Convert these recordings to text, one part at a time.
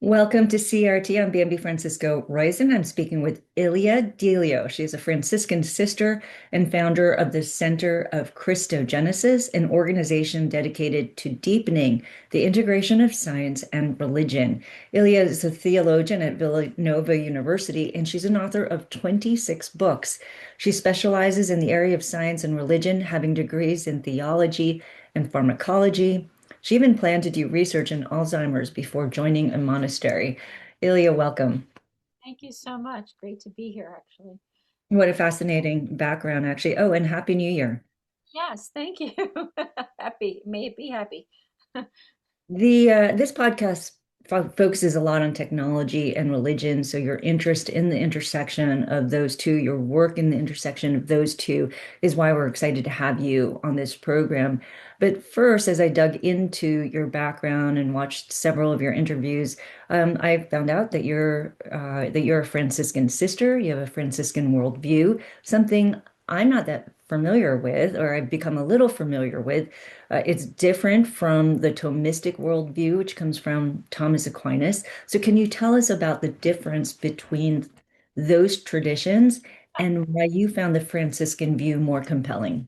Welcome to CRT. I'm Bambi Francisco Roizen. I'm speaking with Ilia Delio. She is a Franciscan sister and founder of the Center of Christogenesis, an organization dedicated to deepening the integration of science and religion. Ilia is a theologian at Villanova University, and she's an author of 26 books. She specializes in the area of science and religion, having degrees in theology and pharmacology. She even planned to do research in Alzheimer's before joining a monastery. Ilia, welcome. Thank you so much. Great to be here, actually. What a fascinating background, actually. Oh, and Happy New Year. Yes, thank you. Happy. May it be happy. This podcast focuses a lot on technology and religion, so your interest in the intersection of those two, your work in the intersection of those two, is why we're excited to have you on this program. But first, as I dug into your background and watched several of your interviews, I found out that you're a Franciscan sister. You have a Franciscan worldview, something I'm not that familiar with, or I've become a little familiar with. It's different from the Thomistic worldview, which comes from Thomas Aquinas. So, can you tell us about the difference between those traditions and why you found the Franciscan view more compelling?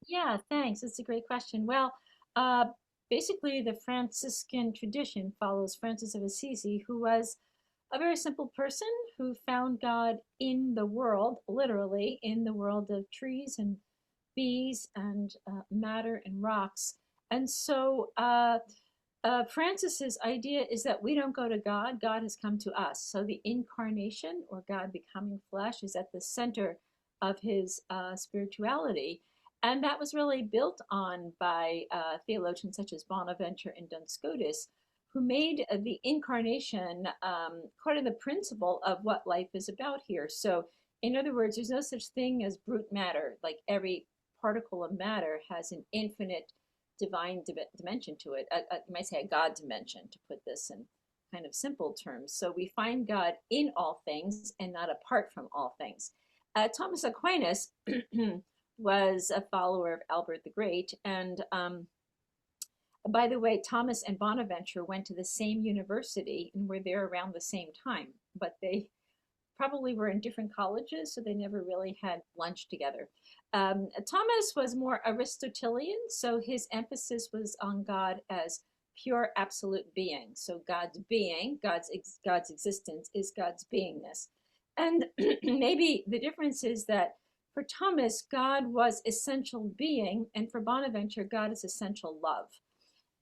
Yeah, thanks. It's a great question. Well, uh, basically, the Franciscan tradition follows Francis of Assisi, who was a very simple person who found God in the world, literally in the world of trees and bees and matter and rocks. And so Francis's idea is that we don't go to God, God has come to us. So the incarnation, or God becoming flesh, is at the center of his spirituality. And that was really built on by theologians such as Bonaventure and Duns Scotus, who made the incarnation part of the principle of what life is about here. So, in other words, there's no such thing as brute matter. Like every particle of matter has an infinite divine dimension to it. You might say a God dimension, to put this in kind of simple terms. So we find God in all things and not apart from all things. Thomas Aquinas was a follower of Albert the Great. And by the way, Thomas and Bonaventure went to the same university and were there around the same time, but they probably were in different colleges, so they never really had lunch together. Thomas was more Aristotelian, so his emphasis was on God as pure absolute being. So God's being, God's existence is God's beingness. And maybe the difference is that for Thomas, God was essential being, and for Bonaventure, God is essential love.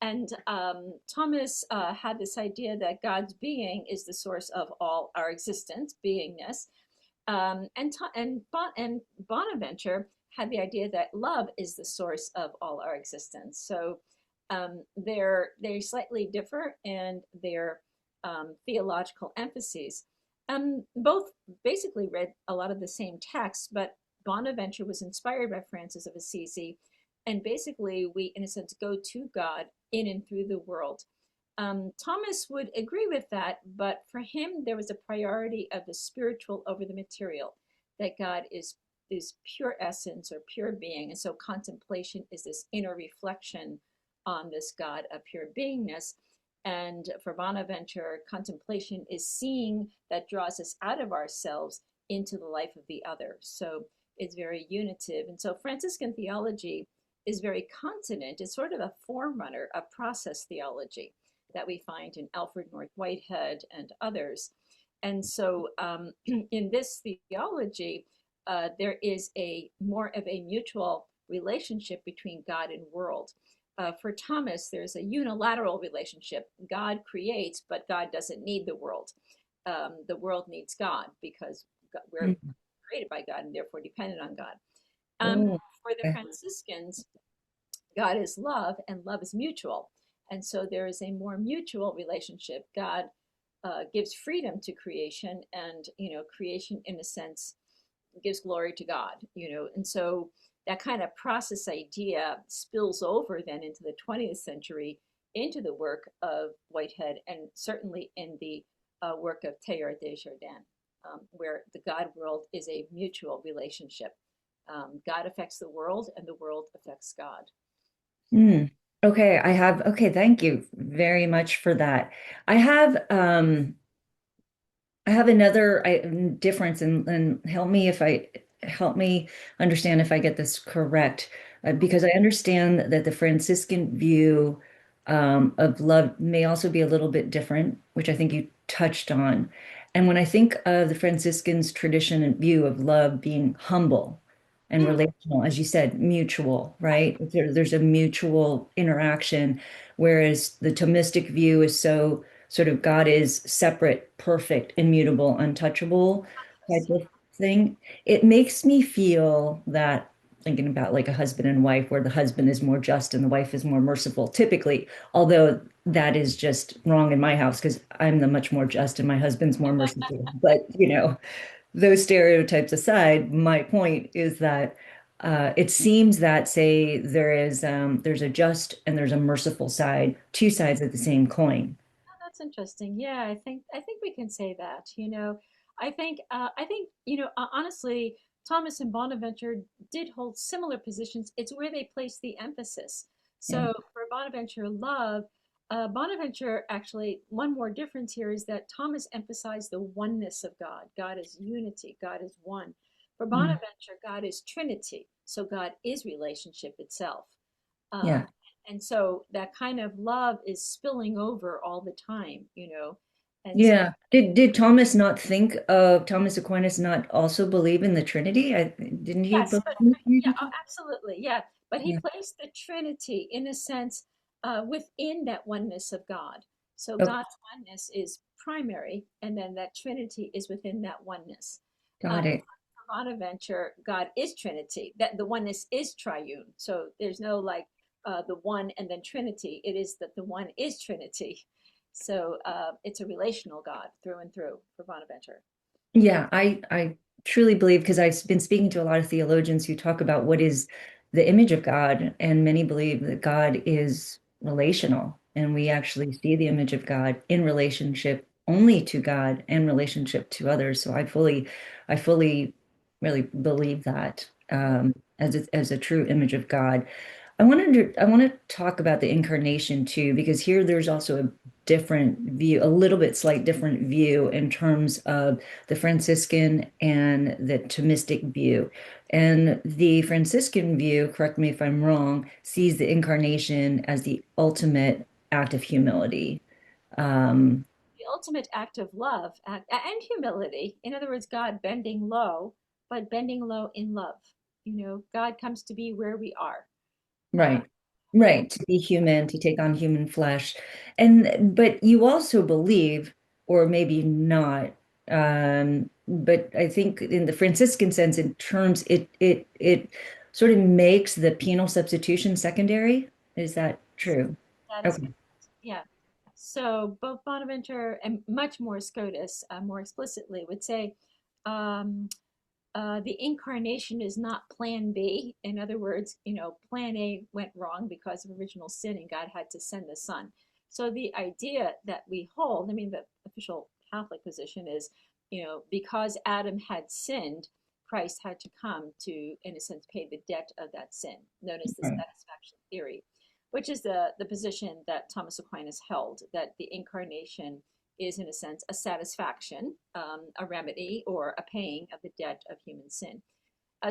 And Thomas had this idea that God's being is the source of all our existence, beingness. And Bonaventure had the idea that love is the source of all our existence. So they slightly differ in their theological emphases. Both basically read a lot of the same texts, but Bonaventure was inspired by Francis of Assisi, and basically we, in a sense, go to God in and through the world. Thomas would agree with that, but for him, there was a priority of the spiritual over the material, that God is pure essence or pure being. And so contemplation is this inner reflection on this God of pure beingness. And for Bonaventure, contemplation is seeing that draws us out of ourselves into the life of the other. So it's very unitive. And so Franciscan theology is very consonant. It's sort of a forerunner of process theology that we find in Alfred North Whitehead and others. And so in this theology, there is a more of a mutual relationship between God and world. For Thomas, there's a unilateral relationship. God creates, but God doesn't need the world. The world needs God because we're Mm. created by God and therefore dependent on God. Oh, For the okay. Franciscans, God is love and love is mutual. And so there is a more mutual relationship. God gives freedom to creation, and creation in a sense gives glory to God. And so that kind of process idea spills over then into the 20th century, into the work of Whitehead, and certainly in the work of Teilhard de Chardin, where the God world is a mutual relationship. God affects the world, and the world affects God. Hmm. Okay, I have, okay, thank you very much for that. I have I have another difference, and help me understand if I get this correct, because I understand that the Franciscan view of love may also be a little bit different, which I think you touched on. And when I think of the Franciscans' tradition and view of love being humble and Mm, relational, as you said, mutual, right? There's a mutual interaction, whereas the Thomistic view is so sort of God is separate, perfect, immutable, untouchable type yes. of thing. It makes me feel that thinking about like a husband and wife, where the husband is more just and the wife is more merciful, typically, although that is just wrong in my house because I'm the much more just and my husband's more merciful. But, those stereotypes aside, my point is that it seems that, say, there's a just and there's a merciful side, two sides of the same coin. That's interesting. Yeah, I think we can say that. Honestly, Thomas and Bonaventure did hold similar positions. It's where they place the emphasis. Yeah. So for Bonaventure, love. Bonaventure actually, one more difference here is that Thomas emphasized the oneness of God. God is unity. God is one. For Mm. Bonaventure, God is Trinity. So God is relationship itself. Yeah. Um, and so that kind of love is spilling over all the time. And so, Yeah. Did Thomas Aquinas not also believe in the Trinity? Didn't he yes, believe but in the yeah, Trinity? oh, absolutely. Yeah. But he Yeah. placed the Trinity in a sense within that oneness of God. So Oh, God's oneness is primary, and then that Trinity is within that oneness. got it. For Bonaventure, God is Trinity. That the oneness is triune. So there's no like the one and then Trinity. It is that the one is Trinity. So it's a relational God through and through for Bonaventure. Yeah, I truly believe because I've been speaking to a lot of theologians who talk about what is the image of God, and many believe that God is relational, and we actually see the image of God in relationship only to God and relationship to others. So I fully really believe that as a true image of God. I want to talk about the incarnation too, because here there's also a different view, a little bit slight different view in terms of the Franciscan and the Thomistic view. And the Franciscan view, correct me if I'm wrong, sees the incarnation as the ultimate act of humility. Um, The ultimate act of love and humility. In other words, God bending low, but bending low in love. God comes to be where we are. Uh, Right. Right. To be human, to take on human flesh. But you also believe, or maybe not, but I think in the Franciscan sense, in terms, it sort of makes the penal substitution secondary. Is that true? that is Okay. correct. Yeah. So both Bonaventure and much more Scotus, more explicitly, would say um, the incarnation is not plan B. In other words, plan A went wrong because of original sin and God had to send the Son. So the idea that we hold, I mean, the official Catholic position is, because Adam had sinned, Christ had to come to, in a sense, pay the debt of that sin, known as the Right. satisfaction theory, which is the position that Thomas Aquinas held, that the incarnation is, in a sense, a satisfaction, a remedy, or a paying of the debt of human sin.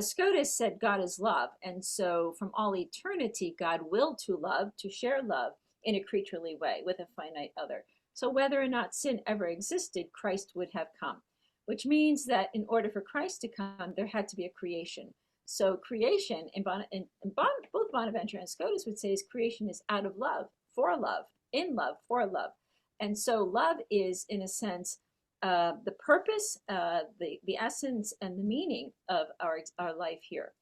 Scotus said God is love, and so from all eternity, God willed to share love in a creaturely way with a finite other. So whether or not sin ever existed, Christ would have come, which means that in order for Christ to come, there had to be a creation. So creation, both Bonaventure and Scotus would say, is creation is out of love, for love, in love, for love. And so love is, in a sense, the purpose, the essence, and the meaning of our life here.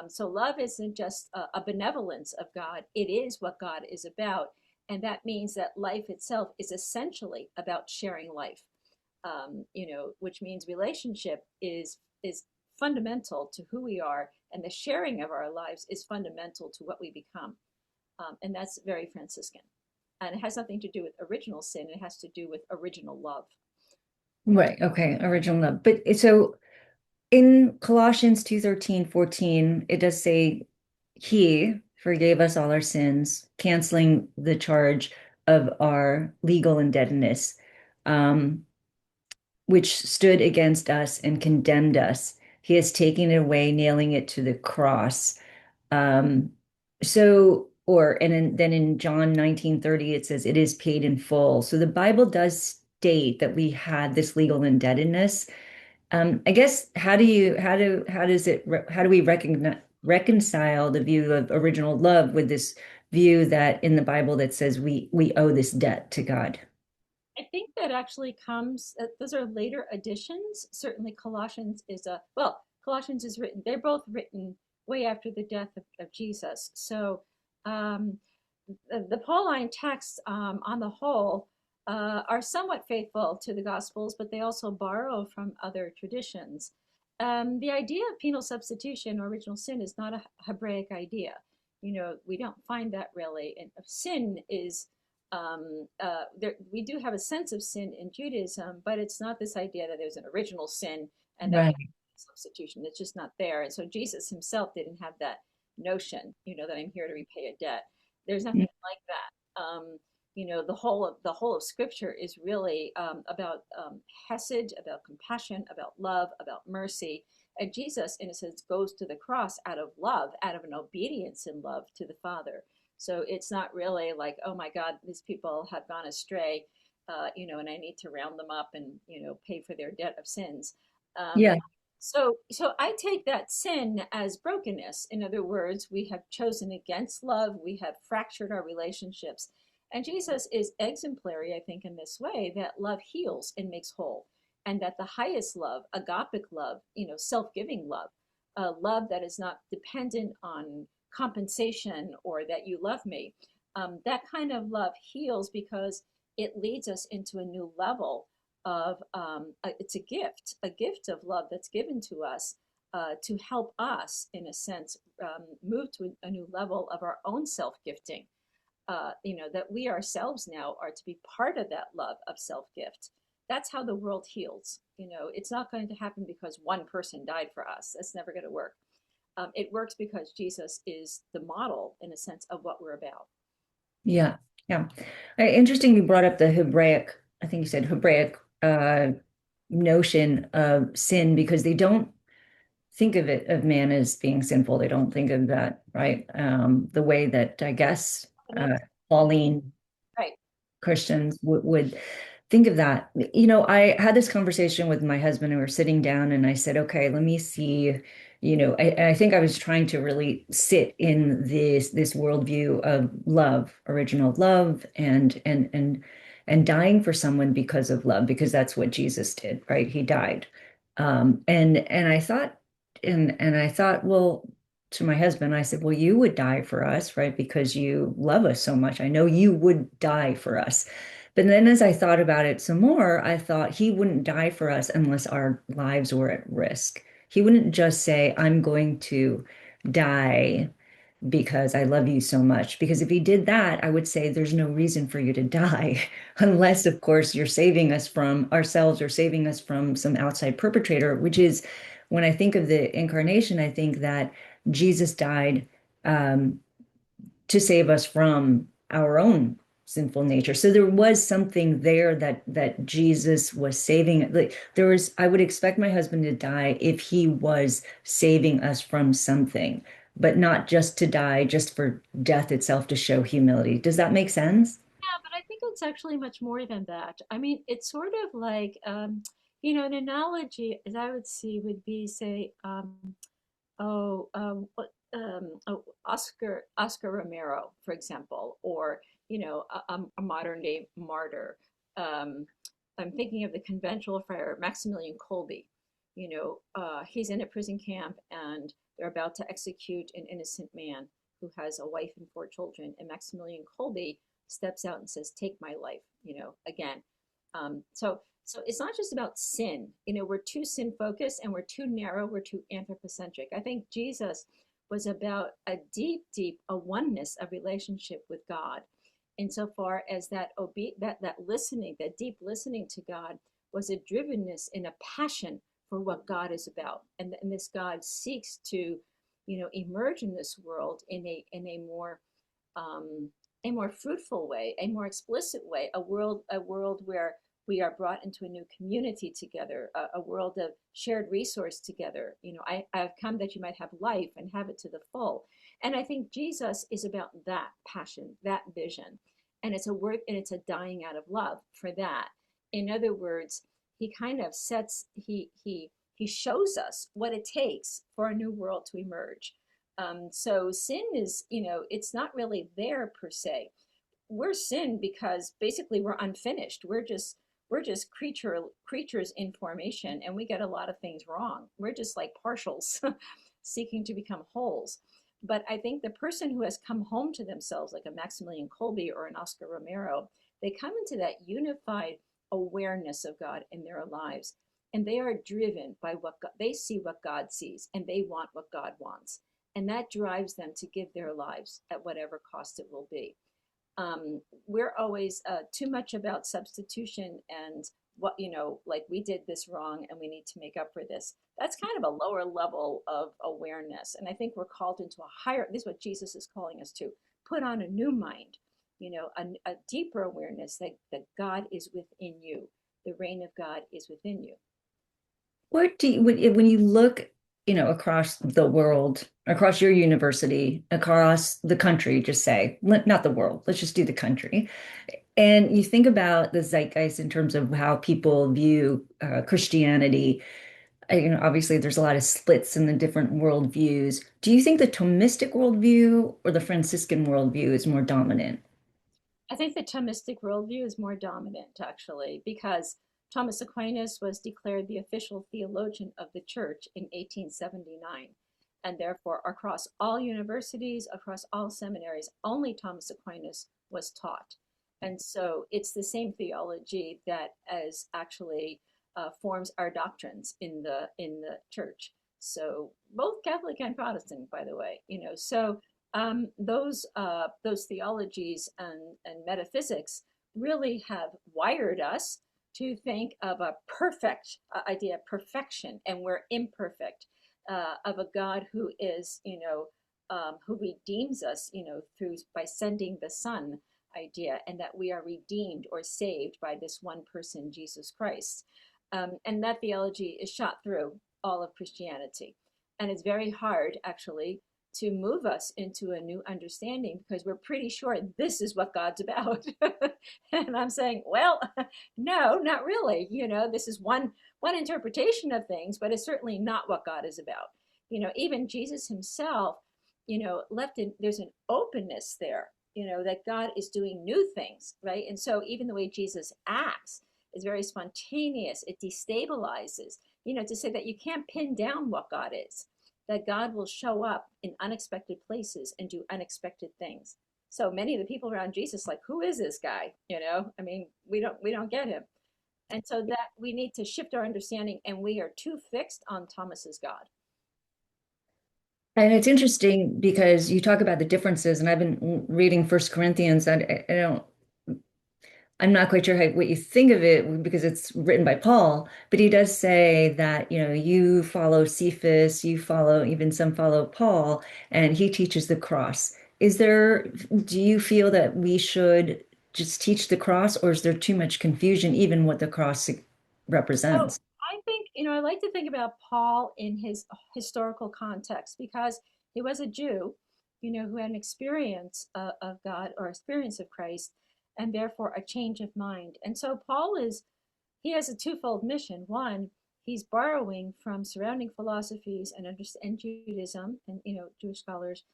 So love isn't just a benevolence of God; it is what God is about, and that means that life itself is essentially about sharing life. Which means relationship is fundamental to who we are, and the sharing of our lives is fundamental to what we become, and that's very Franciscan. And it has nothing to do with original sin; it has to do with original love. Right. Okay. Original love. But so in Colossians 2:13, 14, it does say he. forgave us all our sins, canceling the charge of our legal indebtedness, um, which stood against us and condemned us. He has taken it away, nailing it to the cross. Um, then in John 19:30, it says, it is paid in full. So the Bible does state that we had this legal indebtedness. I guess how do we reconcile the view of original love with this view that in the Bible that says we owe this debt to God? I think that actually comes, those are later additions. Certainly Colossians is well, Colossians is written, they're both written way after the death of Jesus. So um, the Pauline texts, on the whole, are somewhat faithful to the Gospels, but they also borrow from other traditions. The idea of penal substitution or original sin is not a Hebraic idea. We don't find that really. And sin is we do have a sense of sin in Judaism, but it's not this idea that there's an original sin and that we Right. have substitution. It's just not there. And so Jesus himself didn't have that notion, that I'm here to repay a debt. There's nothing like that. The whole of Scripture is really about hesed, about compassion, about love, about mercy. And Jesus, in a sense, goes to the cross out of love, out of an obedience in love to the Father. So it's not really like, oh my God, these people have gone astray, and I need to round them up and pay for their debt of sins. Um, Yeah. so I take that sin as brokenness. In other words, we have chosen against love, we have fractured our relationships. And Jesus is exemplary, I think, in this way that love heals and makes whole. And that the highest love, agapic love, self giving love, love that is not dependent on compensation or that you love me, that kind of love heals because it leads us into a new level of it's a gift of love that's given to us to help us, in a sense, move to a new level of our own self gifting. That we ourselves now are to be part of that love of self gift. That's how the world heals. It's not going to happen because one person died for us. That's never going to work. It works because Jesus is the model, in a sense, of what we're about. Yeah. Yeah. Interesting you brought up the Hebraic, I think you said Hebraic notion of sin because they don't think of man as being sinful. They don't think of that, right? The way that I guess uh, Pauline Right. Christians would think of that. I had this conversation with my husband and we were sitting down and I said, okay, let me see, I think I was trying to really sit in this worldview of love, original love and dying for someone because of love, because that's what Jesus did, right? He died. And I thought, well, to my husband, I said, well, you would die for us, right? Because you love us so much. I know you would die for us. But then as I thought about it some more, I thought he wouldn't die for us unless our lives were at risk. He wouldn't just say, I'm going to die because I love you so much. Because if he did that, I would say there's no reason for you to die, unless, of course, you're saving us from ourselves or saving us from some outside perpetrator, which is when I think of the incarnation, I think that Jesus died um, to save us from our own sinful nature. So there was something there that Jesus was saving. Like there was, I would expect my husband to die if he was saving us from something, but not just to die just for death itself to show humility. Does that make sense? Yeah, but I think it's actually much more than that. I mean, it's sort of like, an analogy, as I would see, would be, say, Oscar Romero, for example, or a modern day martyr. Um, I'm thinking of the conventual friar Maximilian Kolbe. He's in a prison camp and they're about to execute an innocent man who has a wife and four children. And Maximilian Kolbe steps out and says, "Take my life." Again. So it's not just about sin. We're too sin focused and we're too narrow, we're too anthropocentric. I think Jesus was about a deep a oneness of relationship with God, insofar as that listening, that deep listening to God was a drivenness and a passion for what God is about. And this God seeks to emerge in this world um, a more fruitful way, a more explicit way, a world where we are brought into a new community together, a world of shared resource together. I've come that you might have life and have it to the full. And I think Jesus is about that passion, that vision. And it's a work and it's a dying out of love for that. In other words, he kind of sets he shows us what it takes for a new world to emerge. So sin is, it's not really there per se. We're sin because basically we're unfinished. We're just creatures in formation, and we get a lot of things wrong. We're just like partials seeking to become wholes. But I think the person who has come home to themselves, like a Maximilian Kolbe or an Oscar Romero, they come into that unified awareness of God in their lives. And they are driven by what God, they see what God sees, and they want what God wants. And that drives them to give their lives at whatever cost it will be. We're always too much about substitution and what, like we did this wrong and we need to make up for this. That's kind of a lower level of awareness. And I think we're called into a higher, this is what Jesus is calling us to put on a new mind, a deeper awareness that God is within you. The reign of God is within you. What do you, when you look, across the world, across your university, across the country, just say, not the world, let's just do the country. And you think about the zeitgeist in terms of how people view Christianity. Obviously there's a lot of splits in the different worldviews. Do you think the Thomistic worldview or the Franciscan worldview is more dominant? I think the Thomistic worldview is more dominant, actually, because Thomas Aquinas was declared the official theologian of the church in 1879. And therefore, across all universities, across all seminaries, only Thomas Aquinas was taught. And so it's the same theology that as actually forms our doctrines in the church. So both Catholic and Protestant, by the way, so those theologies and metaphysics really have wired us to think of a perfect idea of perfection, and we're imperfect, of a God who is, who redeems us, through by sending the Son idea, and that we are redeemed or saved by this one person, Jesus Christ. And that theology is shot through all of Christianity. And it's very hard, actually, to move us into a new understanding because we're pretty sure this is what God's about. And I'm saying, well, no, not really. This is one interpretation of things, but it's certainly not what God is about. Even Jesus himself, left in there's an openness there, that God is doing new things, right? And so even the way Jesus acts is very spontaneous. It destabilizes, to say that you can't pin down what God is, that God will show up in unexpected places and do unexpected things. So many of the people around Jesus, like, who is this guy? I mean, we don't get him. And so that we need to shift our understanding, and we are too fixed on Thomas's God. And it's interesting because you talk about the differences, and I've been reading First Corinthians, and I'm not quite sure what you think of it because it's written by Paul, but he does say that, you follow Cephas, even some follow Paul, and he teaches the cross. Do you feel that we should just teach the cross, or is there too much confusion, even what the cross So represents? I think, I like to think about Paul in his historical context because he was a Jew, who had an experience of God or experience of Christ, and therefore a change of mind. And so he has a twofold mission. One, he's borrowing from surrounding philosophies and Judaism and, Jewish scholars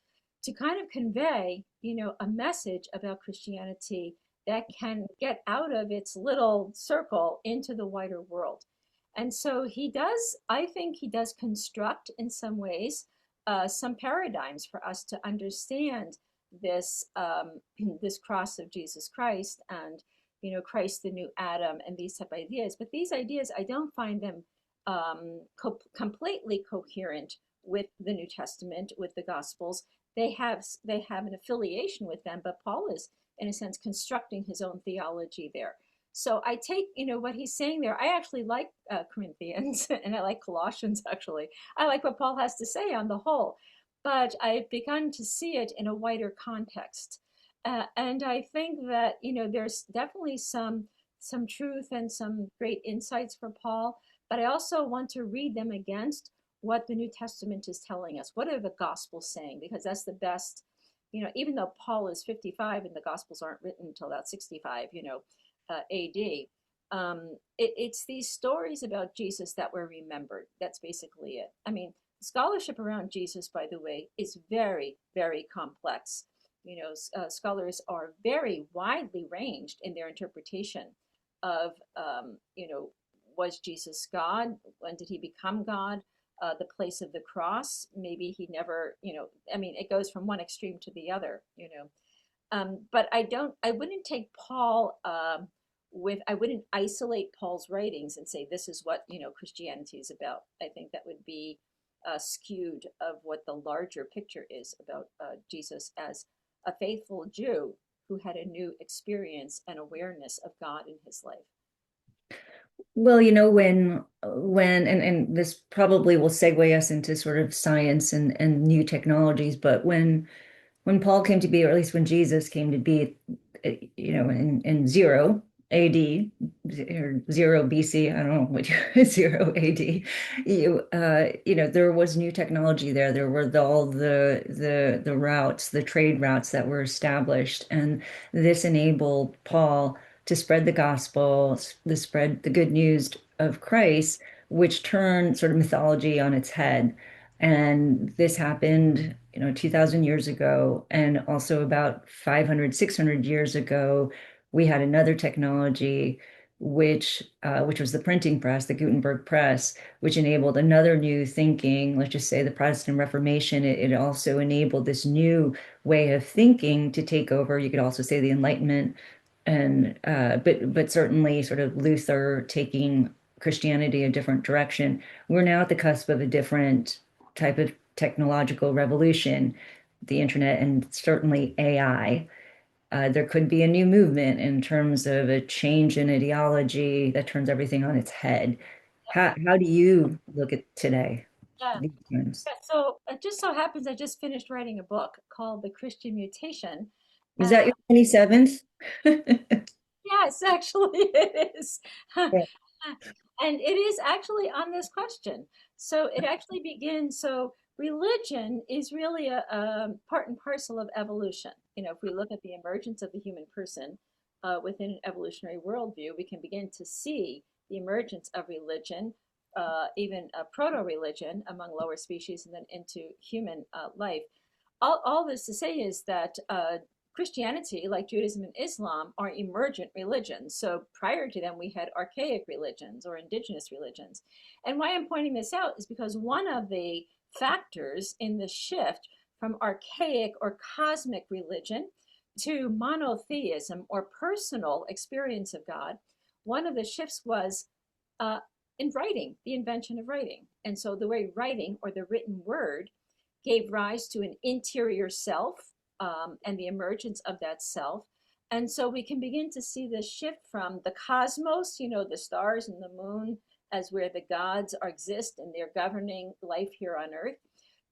to kind of convey, a message about Christianity that can get out of its little circle into the wider world. And so I think he does construct in some ways some paradigms for us to understand this this cross of Jesus Christ and Christ the new Adam and these type of ideas. But these ideas, I don't find them completely coherent with the New Testament, with the Gospels. They have an affiliation with them, but Paul is in a sense constructing his own theology there. So I take what he's saying there. I actually like Corinthians and I like Colossians. Actually, I like what Paul has to say on the whole. but I've begun to see it in a wider context. And I think that, there's definitely some truth and some great insights for Paul, but I also want to read them against what the New Testament is telling us. What are the Gospels saying? Because that's the best, even though Paul is 55 and the Gospels aren't written until about 65, AD. It's these stories about Jesus that were remembered. That's basically it. I mean, scholarship around Jesus, by the way, is very, very complex. Scholars are very widely ranged in their interpretation of, was Jesus God? When did he become God? The place of the cross. Maybe he never, I mean, it goes from one extreme to the other. But I wouldn't take Paul I wouldn't isolate Paul's writings and say this is what, Christianity is about. I think that would be skewed of what the larger picture is about Jesus as a faithful Jew who had a new experience and awareness of God in his life. Well, and this probably will segue us into sort of science and new technologies, but when Paul came to be, or at least when Jesus came to be, in 0 AD or 0 BC, I don't know what 0 AD, there was new technology there. There were all the routes, the trade routes that were established, and this enabled Paul to spread the gospel, to spread the good news of Christ, which turned sort of mythology on its head. And this happened, 2000 years ago. And also about 500, 600 years ago, we had another technology, which was the printing press, the Gutenberg press, which enabled another new thinking. Let's just say the Protestant Reformation. It also enabled this new way of thinking to take over. You could also say the Enlightenment, and but certainly sort of Luther taking Christianity a different direction. We're now at the cusp of a different type of technological revolution, the internet, and certainly AI. There could be a new movement in terms of a change in ideology that turns everything on its head. How do you look at today, Yeah. these times? Yeah, so it just so happens I just finished writing a book called The Christian Mutation. Is that your 27th? Yes, actually it is. Yeah. And it is actually on this question. So it actually begins. So religion is really a part and parcel of evolution. If we look at the emergence of the human person within an evolutionary worldview, we can begin to see the emergence of religion, even a proto-religion among lower species, and then into human life. All this to say is that Christianity, like Judaism and Islam, are emergent religions. So prior to them, we had archaic religions or indigenous religions. And why I'm pointing this out is because one of the factors in the shift from archaic or cosmic religion to monotheism or personal experience of God, one of the shifts was uh, in writing, the invention of writing. And so the way writing or the written word gave rise to an interior self and the emergence of that self. And so we can begin to see this shift from the cosmos, the stars and the moon, as where the gods exist and they're governing life here on earth,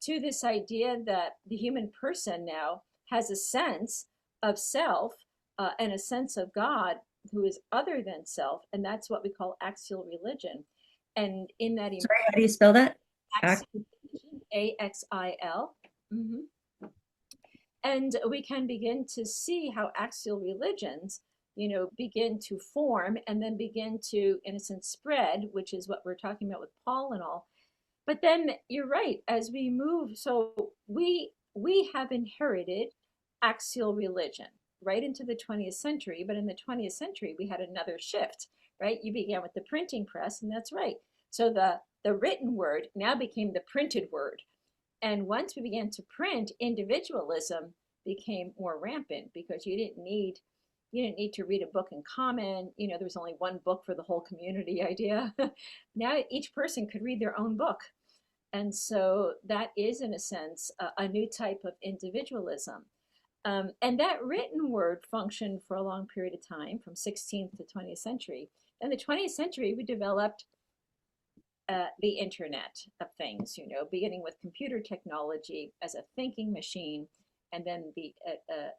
to this idea that the human person now has a sense of self and a sense of God who is other than self. And that's what we call axial religion. And in that Sorry, how do you spell that? axial religion, AXIL. Mm-hmm. And we can begin to see how axial religions, begin to form and then begin to, in a sense, spread, which is what we're talking about with Paul and all. But then you're right, as we move, so we have inherited axial religion right into the 20th century, but in the 20th century we had another shift, right? You began with the printing press, and that's right. So the written word now became the printed word. And once we began to print, individualism became more rampant because you didn't need to read a book and comment. There was only one book for the whole community idea. Now each person could read their own book. And so that is, in a sense, a new type of individualism. And that written word functioned for a long period of time, from 16th to 20th century. In the 20th century, we developed the Internet of Things, beginning with computer technology as a thinking machine, and then the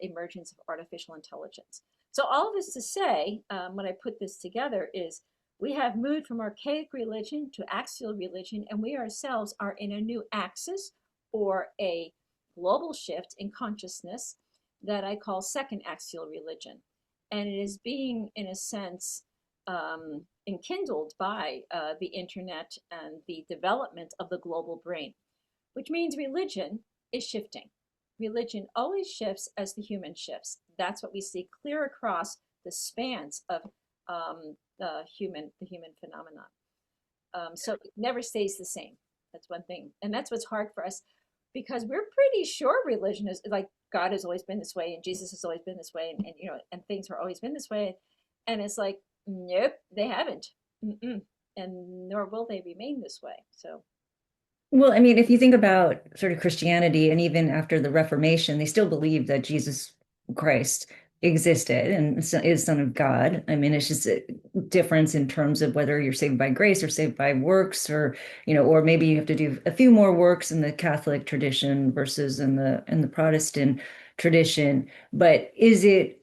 emergence of artificial intelligence. So all of this to say, when I put this together, is we have moved from archaic religion to axial religion, and we ourselves are in a new axis or a global shift in consciousness that I call second axial religion. And it is being, in a sense, enkindled by the internet and the development of the global brain, which means religion is shifting. Religion always shifts as the human shifts. That's what we see clear across the spans of the human phenomenon. So it never stays the same. That's one thing, and that's what's hard for us because we're pretty sure religion is like God has always been this way, and Jesus has always been this way, and things have always been this way, and it's like nope, they haven't. Mm-mm. And nor will they remain this way. So, Well, I mean, if you think about sort of Christianity, and even after the Reformation, they still believe that Jesus Christ existed and is Son of God. I mean, it's just a difference in terms of whether you're saved by grace or saved by works, or or maybe you have to do a few more works in the Catholic tradition versus in the Protestant tradition. But is it,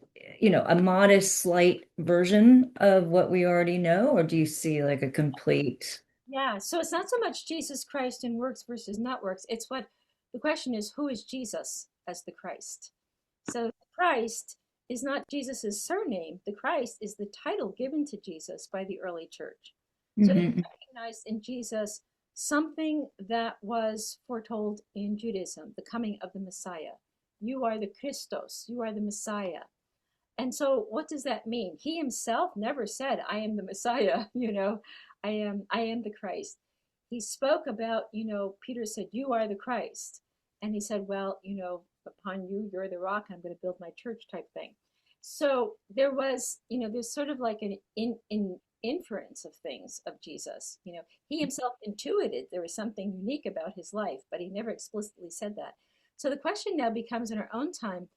a modest, slight version of what we already know, or do you see like a complete? yeah, so it's not so much Jesus Christ in works versus not works. It's what the question is, who is Jesus as the Christ? So Christ is not Jesus's surname. The Christ is the title given to Jesus by the early church. So they Mhm. recognized in Jesus something that was foretold in Judaism, the coming of the Messiah. You are the Christos, you are the Messiah. And so what does that mean? He himself never said, I am the Messiah, I am the Christ. He spoke about, Peter said, you are the Christ. And he said, well, upon you, you're the rock, I'm going to build my church type thing. So there was, there's sort of like an inference of things of Jesus. He himself intuited there was something unique about his life, but he never explicitly said that. So the question now becomes in our own time,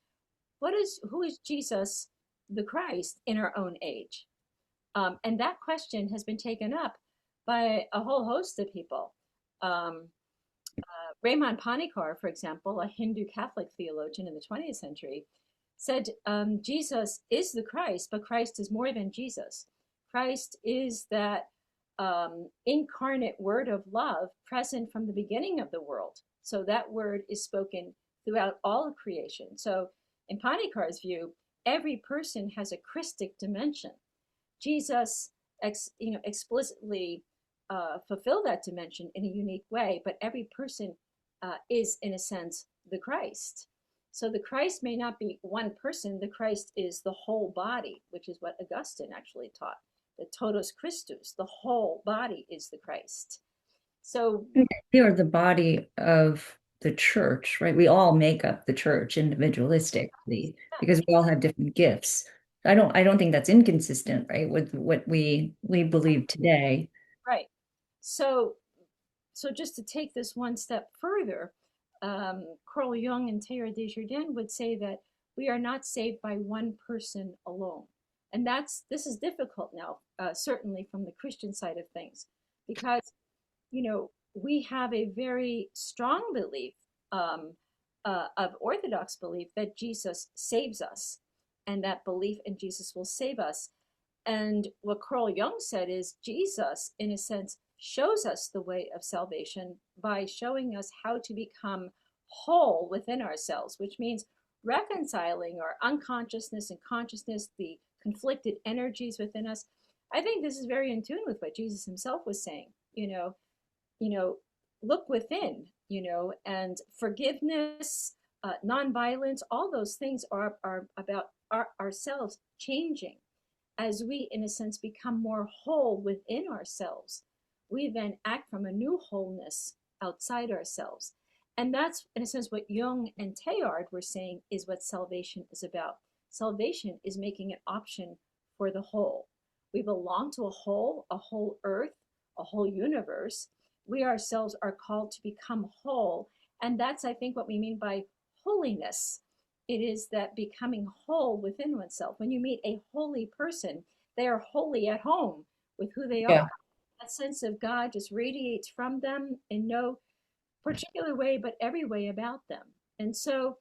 who is Jesus the Christ in our own age? And that question has been taken up by a whole host of people. Um, Raymond Panikar, for example, a Hindu Catholic theologian in the 20th century, said Jesus is the Christ, but Christ is more than Jesus. Christ is that incarnate word of love present from the beginning of the world. So that word is spoken throughout all of creation. So in Panikar's view, every person has a Christic dimension. Jesus, explicitly fulfilled that dimension in a unique way, but every person is, in a sense, the Christ. So the Christ may not be one person, the Christ is the whole body, which is what Augustine actually taught. The totus Christus, the whole body is the Christ. So, We are the body of the church, right? We all make up the church individualistically because we all have different gifts. I don't think that's inconsistent, right, with what we believe today. right. So, so just to take this one step further, Carl Jung and Teilhard de Chardin would say that we are not saved by one person alone, and this is difficult now, certainly from the Christian side of things, because we have a very strong belief of Orthodox belief that Jesus saves us, and that belief in Jesus will save us. And what Carl Jung said is Jesus, in a sense, shows us the way of salvation by showing us how to become whole within ourselves, which means reconciling our unconsciousness and consciousness, the conflicted energies within us. I think this is very in tune with what Jesus himself was saying. You know, look within, and forgiveness, nonviolence, all those things are about ourselves changing as we, in a sense, become more whole within ourselves. We then act from a new wholeness outside ourselves. And that's, in a sense, what Jung and Teilhard were saying is what salvation is about. Salvation is making an option for the whole. We belong to a whole earth, a whole universe. We ourselves are called to become whole. And that's, I think, what we mean by holiness. It is that becoming whole within oneself. When you meet a holy person, they are wholly at home with who they Yeah. are. That sense of God just radiates from them in no particular way, but every way about them. And so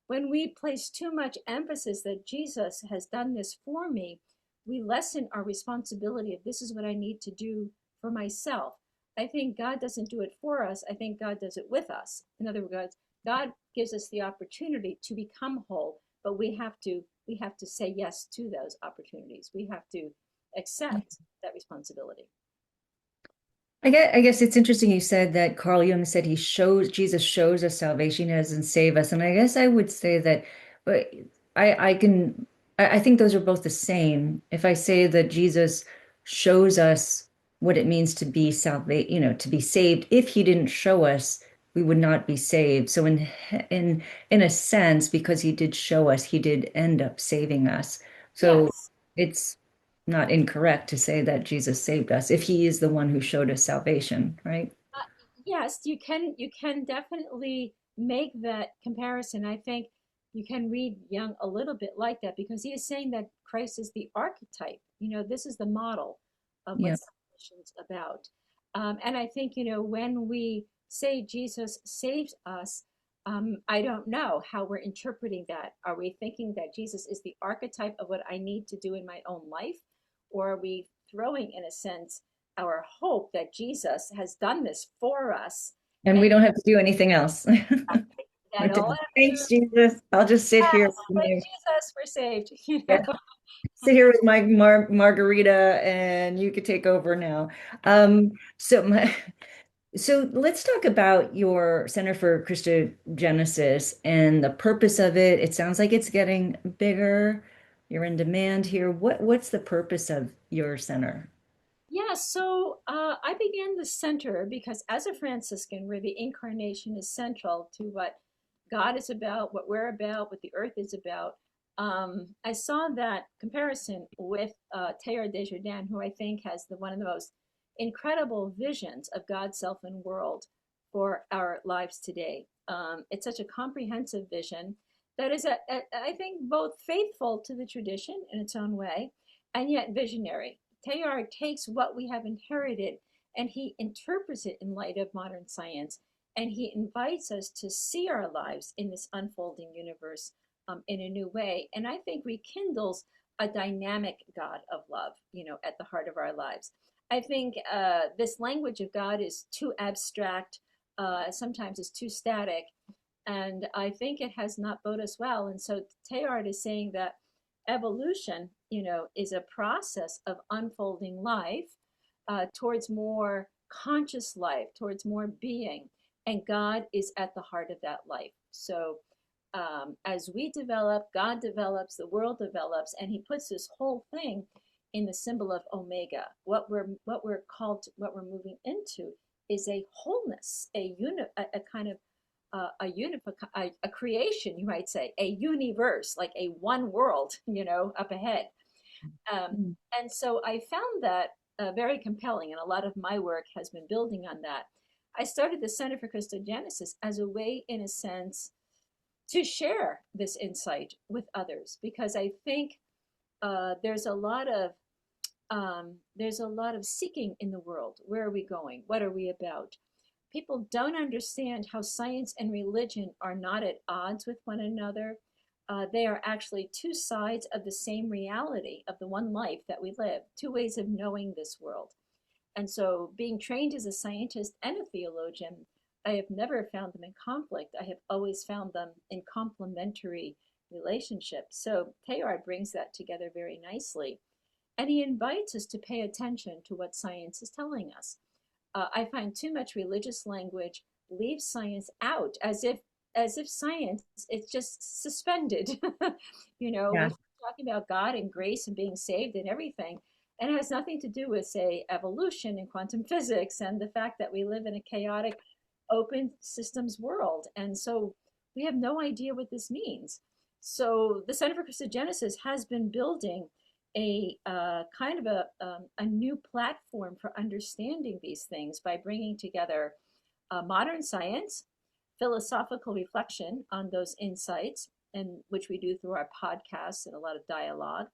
when we place too much emphasis that Jesus has done this for me, we lessen our responsibility of this is what I need to do for myself. I think God doesn't do it for us. I think God does it with us. In other words, God gives us the opportunity to become whole, but we have to say yes to those opportunities. We have to accept that responsibility. I guess it's interesting you said that Carl Jung said Jesus shows us salvation, he doesn't save us. And I guess I would say that, but I can, I think those are both the same. If I say that Jesus shows us what it means to be to be saved, if he didn't show us, we would not be saved. So in a sense, because he did show us, he did end up saving us. So Yes. it's not incorrect to say that Jesus saved us if he is the one who showed us salvation, right? Uh, yes, you can definitely make that comparison. I think you can read Young a little bit like that because he is saying that Christ is the archetype. This is the model of what Yeah. salvation is about. And I think, when we say Jesus saves us, I don't know how we're interpreting that. Are we thinking that Jesus is the archetype of what I need to do in my own life? Or are we throwing, in a sense, our hope that Jesus has done this for us, And and we don't have to do anything else. that all I have to do Thanks, Jesus. I'll just sit here. is like Jesus, we're saved. Yeah, sit here with my margarita, and you could take over now. Um, so my, so let's talk about your Center for Christogenesis and the purpose of it. It sounds like it's getting bigger. You're in demand here. What's the purpose of your center? Yeah, so I began the center because as a Franciscan, where the incarnation is central to what God is about, what we're about, what the earth is about, I saw that comparison with Teilhard de Chardin, who I think has one of the most incredible visions of God, self, and world for our lives today. It's such a comprehensive vision that is, I think, both faithful to the tradition in its own way and yet visionary. Teilhard takes what we have inherited and he interprets it in light of modern science. And he invites us to see our lives in this unfolding universe in a new way. And I think rekindles a dynamic God of love, at the heart of our lives. I think this language of God is too abstract, sometimes it's too static, and I think it has not bode us well. And so Teilhard is saying that evolution, is a process of unfolding life towards more conscious life, towards more being. And God is at the heart of that life. So as we develop, God develops, the world develops, and He puts this whole thing in the symbol of Omega. What we're called, what we're moving into, is a wholeness, a kind of a creation, you might say, a universe, like a one world, up ahead. Um, Mm. and so I found that very compelling, and a lot of my work has been building on that. I started the Center for Christogenesis as a way, in a sense, to share this insight with others because I think there's a lot of seeking in the world. Where are we going? What are we about? People don't understand how science and religion are not at odds with one another. They are actually two sides of the same reality of the one life that we live, two ways of knowing this world. And so, being trained as a scientist and a theologian, I have never found them in conflict. I have always found them in complementary relationships. So, Teilhard brings that together very nicely. And he invites us to pay attention to what science is telling us. I find too much religious language leaves science out, as if science it's just suspended. We Yeah. start talking about God and grace and being saved and everything, and it has nothing to do with, say, evolution and quantum physics and the fact that we live in a chaotic, open systems world. And so we have no idea what this means. So the Center for Christogenesis has been building a kind of a new platform for understanding these things by bringing together modern science, philosophical reflection on those insights, and which we do through our podcasts and a lot of dialogue,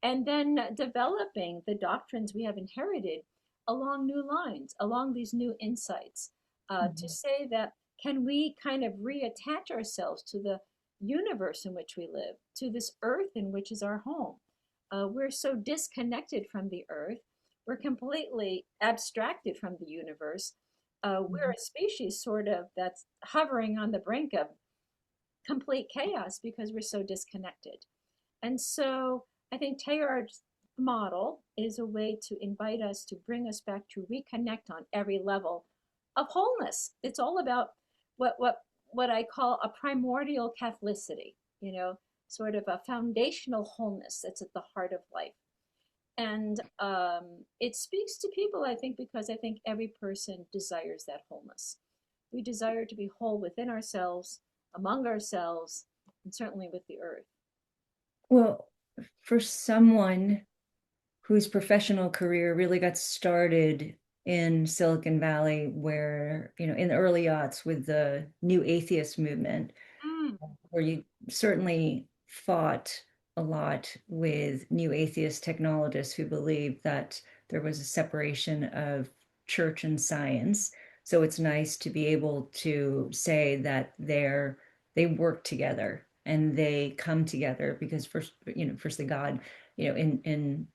and then developing the doctrines we have inherited along new lines, along these new insights, to Mhm. say that can we kind of reattach ourselves to the universe in which we live, to this earth in which is our home. We're so disconnected from the earth. We're completely abstracted from the universe. We're Mhm. a species sort of that's hovering on the brink of complete chaos because we're so disconnected. And so I think Teilhard's model is a way to invite us to bring us back to reconnect on every level of wholeness. It's all about what I call a primordial Catholicity, sort of a foundational wholeness that's at the heart of life. And it speaks to people, I think, because I think every person desires that wholeness. We desire to be whole within ourselves, among ourselves, and certainly with the earth. Well, for someone whose professional career really got started in Silicon Valley, where, in the early aughts with the new atheist movement, Mm, where you certainly fought a lot with new atheist technologists who believed that there was a separation of church and science. So it's nice to be able to say that they work together and they come together because first, firstly, God, in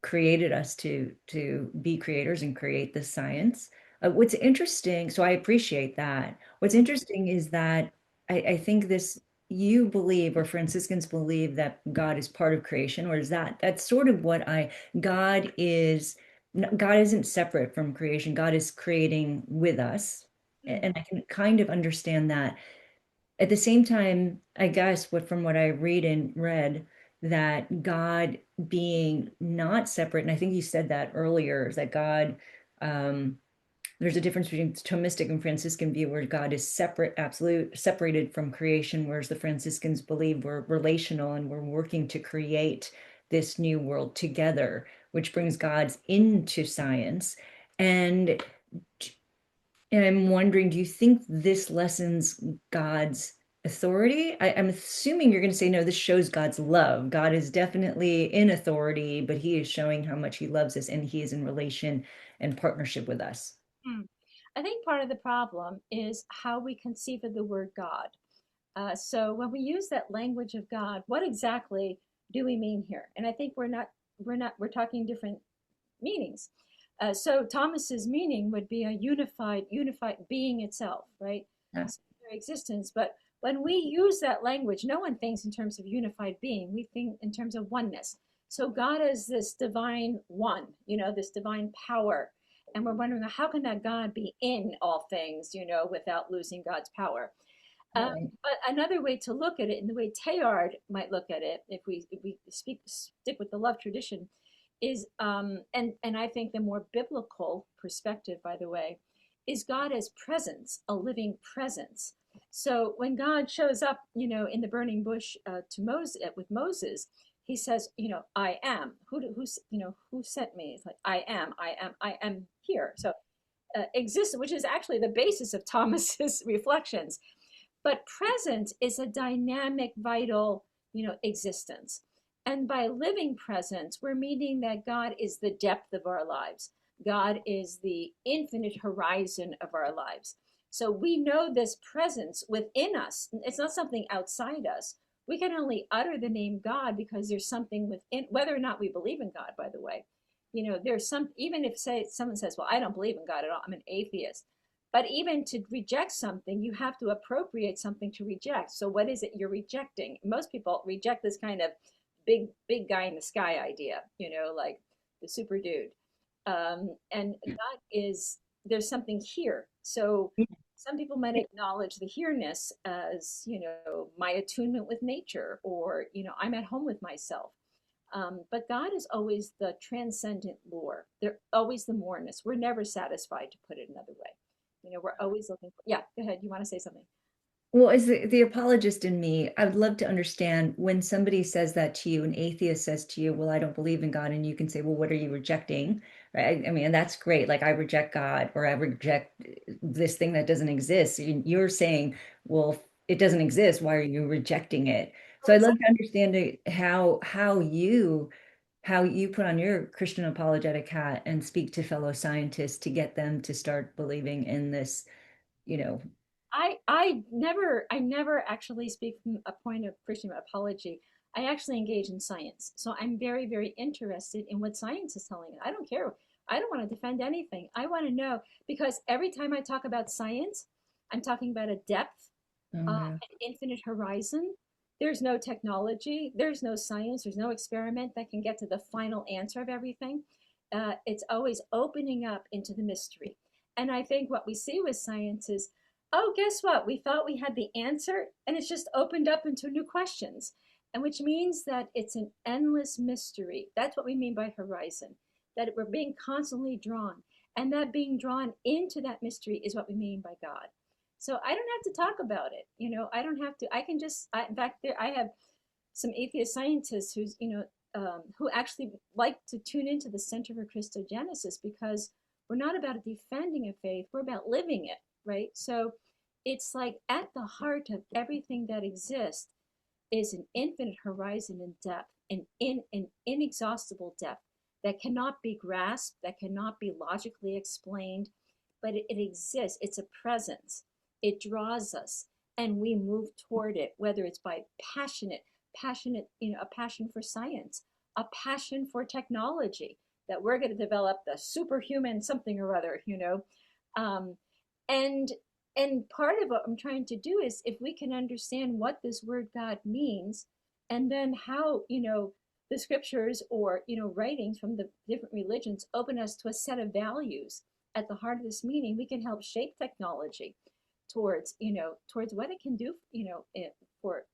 created us to be creators and create this science. What's interesting, so I appreciate that. What's mm, interesting is that I think this you believe or Franciscans believe that God is part of creation, or is that's sort of what God is God isn't separate from creation. God is creating with us. mm, And I can kind of understand that. At the same time, I guess from what I read, that God being not separate, and I think you said that earlier, is that God um there's a difference between Thomistic and Franciscan view where God is separate, absolute, separated from creation, whereas the Franciscans believe we're relational and we're working to create this new world together, which brings God into science. And and I'm wondering, do you think this lessens God's authority? I'm assuming you're going to say, no, this shows God's love. God is definitely in authority, but he is showing how much he loves us and he is in relation and partnership with us. mm. I think part of the problem is how we conceive of the word God. So when we use that language of God, what exactly do we mean here? And I think we're talking different meanings. So Thomas's meaning would be a unified being itself, right? Yeah. Singular existence. But when we use that language, no one thinks in terms of unified being. We think in terms of oneness. So God is this divine one, this divine power. And we're wondering how can that God be in all things, without losing God's power? Um, Right. but another way to look at it, and the way Teilhard might look at it, if we stick with the love tradition, is and I think the more biblical perspective, by the way, is God as presence, a living presence. So when God shows up, in the burning bush to Moses with Moses, he says, I am. Who sent me? It's like I am here. So exists, which is actually the basis of Thomas's reflections. But present is a dynamic, vital, existence. And by living presence, we're meaning that God is the depth of our lives. God is the infinite horizon of our lives. So we know this presence within us. It's not something outside us. We can only utter the name God because there's something within, whether or not we believe in God, by the way. There's some, even if say someone says, well, I don't believe in God at all, I'm an atheist. But even to reject something, you have to appropriate something to reject. So what is it you're rejecting? Most people reject this kind of big guy in the sky idea, like the super dude. And God is there's something here. So some people might acknowledge the here-ness as, my attunement with nature, or, I'm at home with myself. But God is always the transcendent lore. They're always the moreness. We're never satisfied, to put it another way. We're always looking for, yeah, go ahead. You want to say something? Well, as the apologist in me, I would love to understand when somebody says that to you, an atheist says to you, well, I don't believe in God, and you can say, well, what are you rejecting? Right? I mean, that's great. Like, I reject God, or I reject this thing that doesn't exist. You're saying, well, it doesn't exist. Why are you rejecting it? Oh, So I'd love exactly. to understand how you how you put on your Christian apologetic hat and speak to fellow scientists to get them to start believing in this, you know. I never actually speak from a point of Christian apology. I actually engage in science. So I'm very, very interested in what science is telling us. I don't care. I don't want to defend anything. I want to know because every time I talk about science, I'm talking about a depth, Oh yeah. an infinite horizon. There's no technology, there's no science, there's no experiment that can get to the final answer of everything. It's always opening up into the mystery. And I think what we see with science is, oh, guess what? We thought we had the answer, and it's just opened up into new questions. And which means that it's an endless mystery. That's what we mean by horizon, that we're being constantly drawn. And that being drawn into that mystery is what we mean by God. So I don't have to talk about it. I don't have to. I can just. In fact, I have some atheist scientists who actually like to tune into the Center for Christogenesis because we're not about defending a faith. We're about living it, right? So it's like at the heart of everything that exists is an infinite horizon in depth, an inexhaustible depth that cannot be grasped, that cannot be logically explained, but it exists. It's a presence. It draws us, and we move toward it, whether it's by passionate, a passion for science, a passion for technology, that we're going to develop the superhuman something or other. Um, and and part of what I'm trying to do is if we can understand what this word God means, and then how, the scriptures or, writings from the different religions open us to a set of values at the heart of this meaning, we can help shape technology towards what it can do, for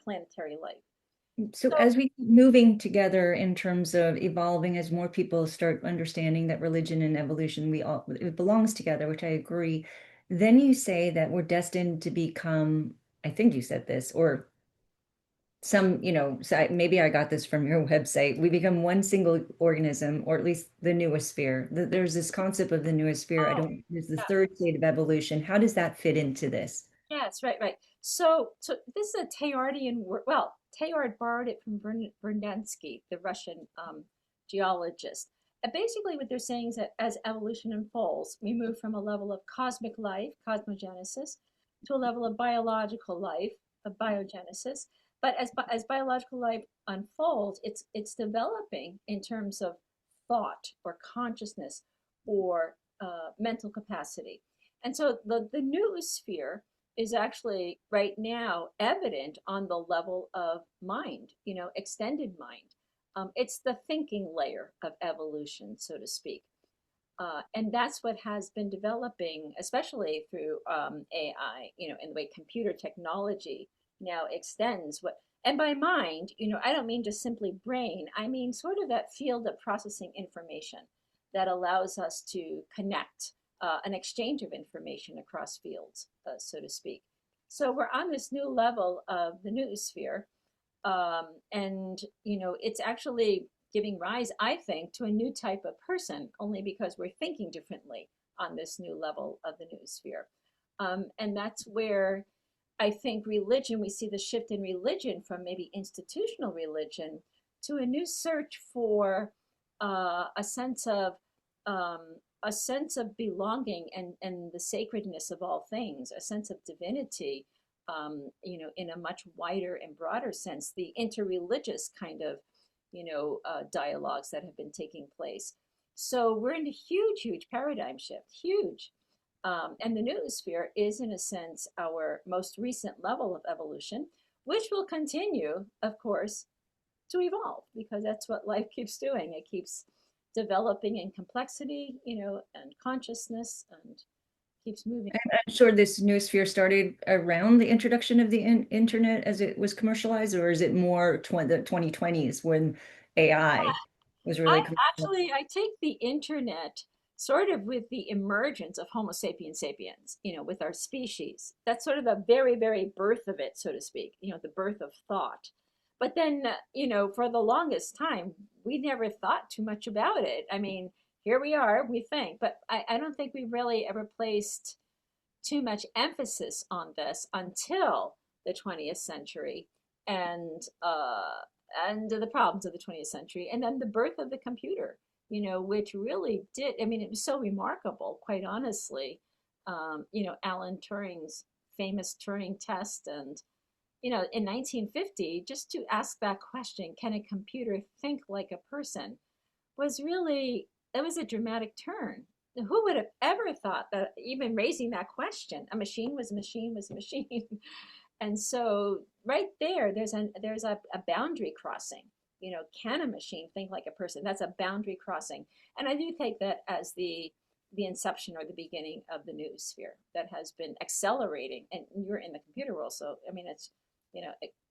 planetary life. So So as we keep moving together in terms of evolving, as more people start understanding that religion and evolution, it belongs together, which I agree. Then you say that we're destined to become, I think you said this, or maybe I got this from your website. We become one single organism, or at least the noosphere. There's this concept of the noosphere. I oh, don't, there's the yeah. third state of evolution. How does that fit into this? Yes, right, right. So this is a Teilhardian word. Well, Teilhard borrowed it from Vernadsky, the Russian geologist. And basically, what they're saying is that as evolution unfolds, we move from a level of cosmic life, cosmogenesis, to a level of biological life, of biogenesis. But as biological life unfolds, it's developing in terms of thought or consciousness or mental capacity. And so the noosphere is actually right now evident on the level of mind, extended mind. It's the thinking layer of evolution, so to speak. And that's what has been developing, especially through AI, in the way computer technology now extends what. And by mind, I don't mean just simply brain. I mean sort of that field of processing information that allows us to connect an exchange of information across fields, so to speak. So we're on this new level of the noosphere, and it's actually giving rise, I think, to a new type of person, only because we're thinking differently on this new level of the noosphere. And that's where I think religion, we see the shift in religion from maybe institutional religion to a new search for a sense of um, belonging and the sacredness of all things, a sense of divinity, in a much wider and broader sense, the interreligious kind of, dialogues that have been taking place. So we're in a huge, huge paradigm shift, huge. And the noosphere is, in a sense, our most recent level of evolution, which will continue, of course, to evolve because that's what life keeps doing. It keeps developing in complexity, and consciousness, and keeps moving. I'm sure this new sphere started around the introduction of the internet as it was commercialized, or is it more the 2020s when AI was I really commercialized? I take the internet sort of with the emergence of Homo sapiens sapiens, with our species. That's sort of the very, very birth of it, so to speak, the birth of thought. But then, for the longest time, we never thought too much about it. I mean, here we are, we think, but I don't think we really ever placed too much emphasis on this until the 20th century. And and the problems of the 20th century, and then the birth of the computer, which really did, I mean, it was so remarkable, quite honestly. Alan Turing's famous Turing test, and, in 1950, just to ask that question, can a computer think like a person, was really, it was a dramatic turn. Who would have ever thought that even raising that question, a machine was a machine was a machine? And so right there, there's a boundary crossing. Can a machine think like a person? That's a boundary crossing. And I do take that as the inception or the beginning of the new sphere that has been accelerating. And you're in the computer world, so I mean it's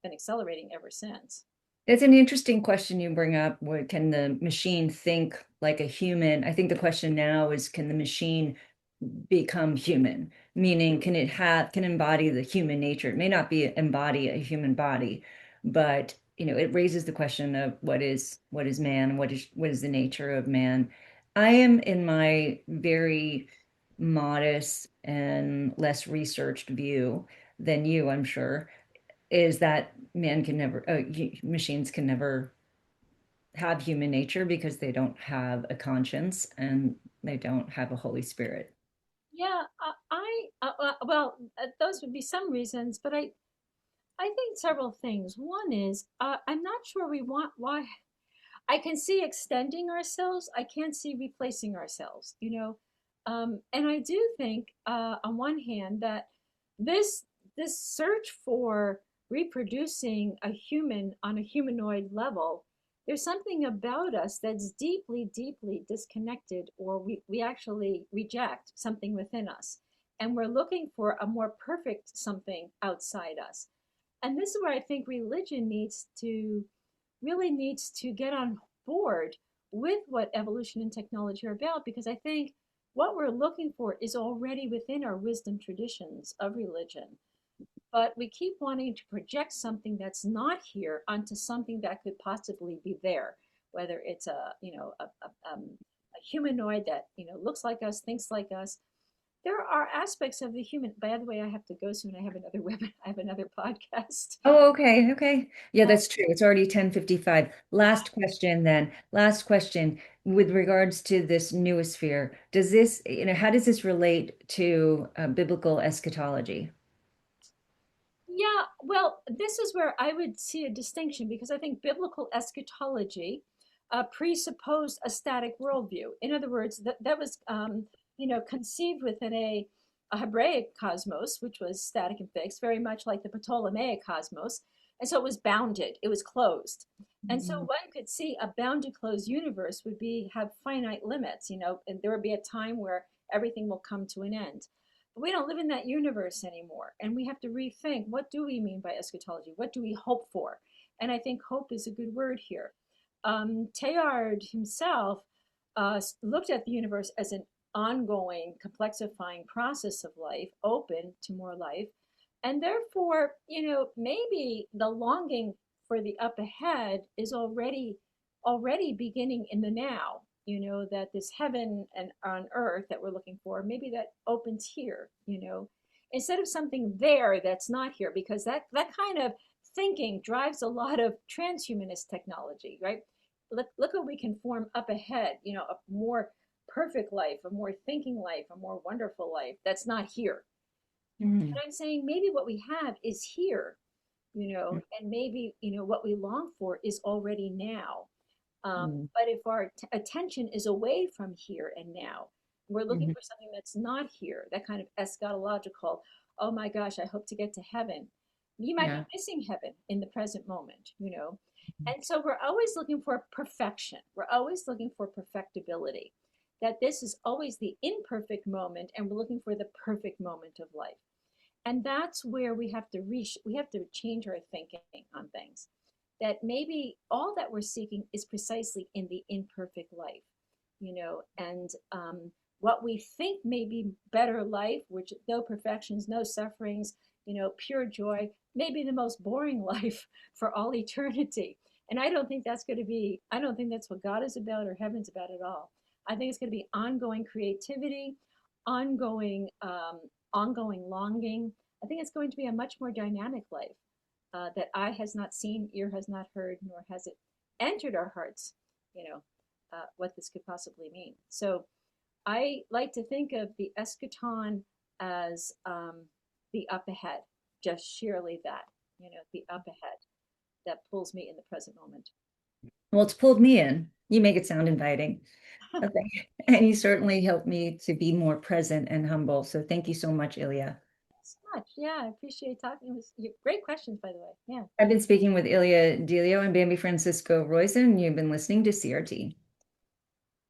been accelerating ever since. It's an interesting question you bring up. What can the machine think like a human? I think the question now is, can the machine become human? Meaning, can embody the human nature? It may not be embody a human body, but it raises the question of what is man? What is the nature of man? I am in my very modest and less researched view than you, I'm sure, is that machines can never have human nature because they don't have a conscience and they don't have a Holy Spirit. Yeah, well, those would be some reasons, but I think several things. One is, I'm not sure we want why. I can see extending ourselves. I can't see replacing ourselves. And I do think, on one hand, that this this search for reproducing a human on a humanoid level, there's something about us that's deeply, deeply disconnected, or we actually reject something within us. And we're looking for a more perfect something outside us. And this is where I think religion really needs to get on board with what evolution and technology are about, because I think what we're looking for is already within our wisdom traditions of religion. But we keep wanting to project something that's not here onto something that could possibly be there, whether it's a humanoid that looks like us, thinks like us. There are aspects of the human. By the way, I have to go soon. I have another I have another podcast. Oh, okay, okay. Yeah, that's true. It's already 10:55. Last question then. Last question with regards to this noosphere. How does this relate to biblical eschatology? Yeah, well, this is where I would see a distinction, because I think biblical eschatology presupposed a static worldview. In other words, that was conceived within a Hebraic cosmos, which was static and fixed, very much like the Ptolemaic cosmos. And so it was bounded, it was closed. And so Mhm. one could see a bounded closed universe would have finite limits, and there would be a time where everything will come to an end. But we don't live in that universe anymore. And we have to rethink, what do we mean by eschatology? What do we hope for? And I think hope is a good word here. Teilhard himself looked at the universe as an ongoing, complexifying process of life, open to more life. And therefore, maybe the longing for the up ahead is already beginning in the now. That this heaven and on earth that we're looking for, maybe that opens here, instead of something there that's not here, because that kind of thinking drives a lot of transhumanist technology, right? Look what we can form up ahead, a more perfect life, a more thinking life, a more wonderful life that's not here. Mhm. And I'm saying maybe what we have is here, and maybe, what we long for is already now. Mhm. But if our attention is away from here and now, we're looking Mhm. for something that's not here, that kind of eschatological, oh my gosh, I hope to get to heaven. You might be Yeah. missing heaven in the present moment. And so we're always looking for perfection. We're always looking for perfectibility. That this is always the imperfect moment, and we're looking for the perfect moment of life. And that's where we have to change our thinking on things, that maybe all that we're seeking is precisely in the imperfect life. And what we think may be better life, which no perfections, no sufferings, pure joy, may be the most boring life for all eternity. And I don't think that's what God is about or heaven's about at all. I think it's going to be ongoing creativity, ongoing, ongoing longing. I think it's going to be a much more dynamic life. that eye has not seen, ear has not heard, nor has it entered our hearts, what this could possibly mean. So I like to think of the eschaton as the up ahead, just sheerly that, the up ahead that pulls me in the present moment. Well, it's pulled me in. You make it sound inviting. Okay. And you certainly helped me to be more present and humble. So thank you so much, Ilya. So much. Yeah, I appreciate talking. It was great questions, by the way. Yeah. I've been speaking with Ilya Delio and Bambi Francisco Royson. You've been listening to CRT.